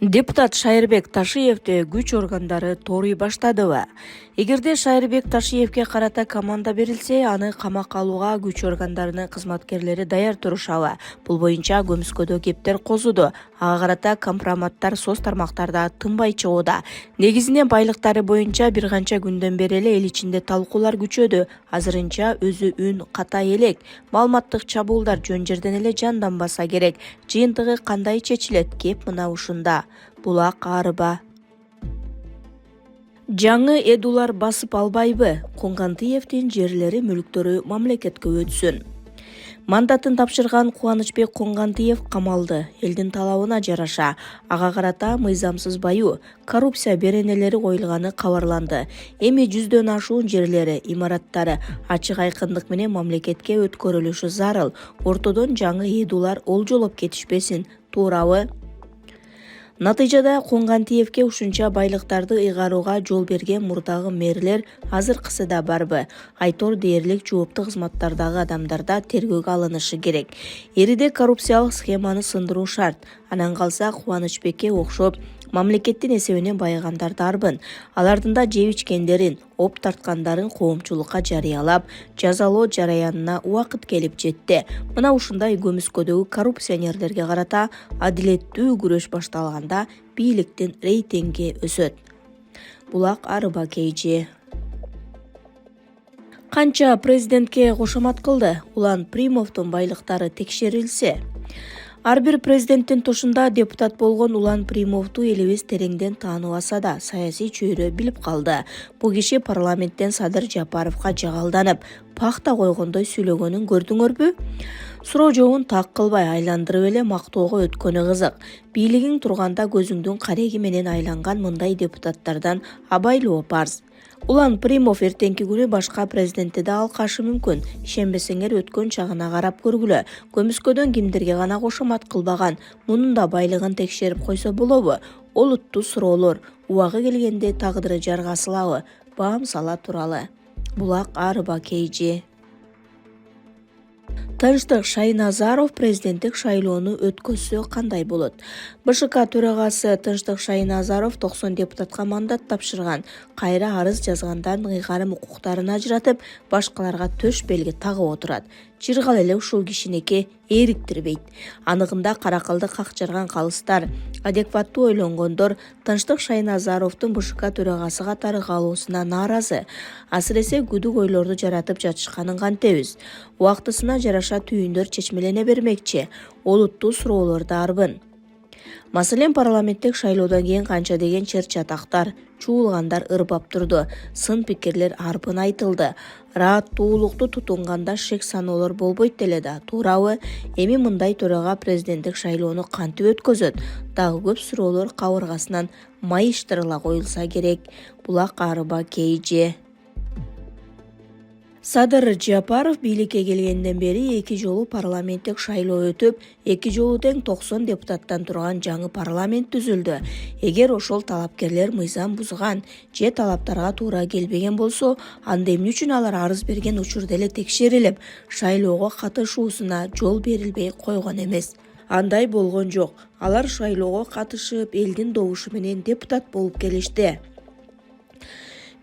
Депутат Шайырбек Ташиевди күч органдары торый баштадыбы? Эгерде Шайырбек Ташиевге карата команда берилсе, аны камакка алууга күч органдарынын кызматкерлери даяр турушабы? Бул боюнча көмүскөдө кептер козуду. Ага карата компроматтар соц тармактарда тынбай чыгууда. Негизинен байлыктары боюнча бир канча күндөн бери эле эл ичинде талкуулар күчөдү. Азырынча өзү үн ката элек. Маалыматтык чабуулдар жөн жерден эле жанданбаса керек. Жыйынтыгы кандай чечилет? Кеп мына ушунда. Булак арыба. Жаңы эдулар басып албайбы? Коңгантиевдин жерлери мүлктөрү мамлекетке өтсүн. Мандатын тапшырган Кубанычбек Коңгантиев камалды. Элдин талабына жараша ага карата мыйзамсыз баю, коррупция беренелери коюлганы кабарланды. Эми 100дөн ашуун жерлери, имараттары ачык айкындык менен мамлекетке өткөрүлүшү зарыл. Ортодон жаңы эдулар олжолоп кетишпесин. Туурабы? Натыйжада Коңгантиевге ушунча байлыктарды ыйгарууга жол берген мурдагы мэрлер азыркысы да барбы? Айтор дээрлик жооптуу кызматтардагы адамдарда тергөөгө алынышы керек. Эриде коррупциялык схеманы сындыруу шарт. Анан калса Кубанычбекке окшоп мамлекеттин эсебинен байыгандар дарбын. Алардын да жеп ичкендерин, оп тарткандарын коомчулукка жарыялап, жазалоо жараянына убакыт келип жетти. Мына ушундай көмүскөдөгү коррупционерлерге карата адилеттүү күрөш башталганда бийликтин рейтинги өсөт. Булак арыба KG. Канча президентке кошомат кылды? Улан Примовдун байлыктары текшерилсе. Ар бир президенттин тушунда депутат болгон Улан Примовду элибиз тереңден тааныбаса да, саясий чөйрө билип калды. Бул киши парламенттен Садыр Жапаровго жагалданып, пахта койгондой сүйлөгөнүн көрдүңөрбү? Суроо жообун так кылбай айландырып эле мактоого өткөнү кызык. Бийлигиң турганда көзүңдүн кареги менен айланган мындай депутаттардан абайлоо парз. Улан Примов эртеңки күнү башка президентти да алкашы мүмкүн. Ишенбесеңер өткөн чагына карап көргүлө. Көмүскөдөн кимдерге гана кошомат кылбаган, мунун да байлыгын текшерип койсо болобу? Олуттуу суроолор. Убагы келгенде тагдыры жаргасылабы? Баам сала туралы. Булак арыба KG. Тынчтык Шайназаров президенттик шайлоону өткөзсө кандай болот? БШК төрагасы Тынчтык Шайназаров 90 депутатка мандат тапшырган. Кайра арыз жазгандардын ыйгарым укуктарын ажыратып, башкаларга төш белги тагып отурат. Чыргал эле ушул кишинеки эриктирбейт. Аныгында каракалды какчарган калыстар, адекваттуу ойлонгондор Тынчтык Шайназаровдун БШК төрагасы катары калуусуна нааразы. Асыресе күдүк ойлорду жаратып жатышканын кантебиз? Убактысына жараша түйүндөр чечмелене бермекчи. Олуттуу суроолор дарбын. Маселен, парламенттик шайлоодон кийин канча деген чыр-чатактар, чуулгандар ырбап турду. Сын пикирлер арбын айтылды. Ырааттуулукту тутунганда шек саноолор болбойт деле да, туурабы? Эми мындай төрага президенттик шайлоону кантип өткөзөт? Дагы көп суроолор кабыргасынан майыштырыла коюлса керек. Булак арыба KG. Садыр Жапаров бийликке келгенден бери 2 жолу парламенттик шайлоо өтүп, 2 жолу тең 90 депутаттан турган жаңы парламент түзүлдү. Эгер ошол талапкерлер мыйзам бузган же талаптарга туура келбеген болсо, анда эмне үчүн алар арыз берген учурда эле текшерилип, шайлоого катышуусуна жол берилбей койгон эмес? Андай болгон жок. Алар шайлоого катышып, элдин добушу менен депутат болуп келишти.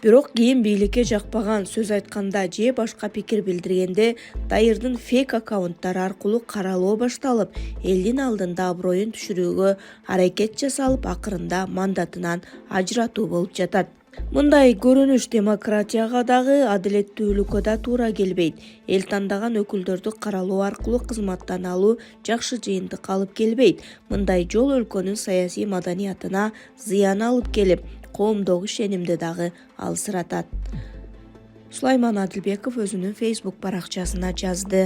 Бирок кийин бийликке жакпаган, сөз айтканда же башка пикир билдиргенде дайырдын фейк аккаунттары аркылуу каралоо башталып, элдин алдында аброюн түшүрүүгө аракет жасалып, акырында мандатынан ажыратуу болуп жатат. Мындай көрүнүш демократияга дагы, адилеттүүлүккө да туура келбейт. Эл тандаган өкүлдөрдү каралоо аркылуу кызматтан алуу жакшы жыйынтык алып келбейт. Мындай жол өлкөнүн саясий маданиятына зыян алып келип, коомдогу ишенимди дагы алсыратат. Сулайман Адилбеков өзүнүн Facebook баракчасына жазды.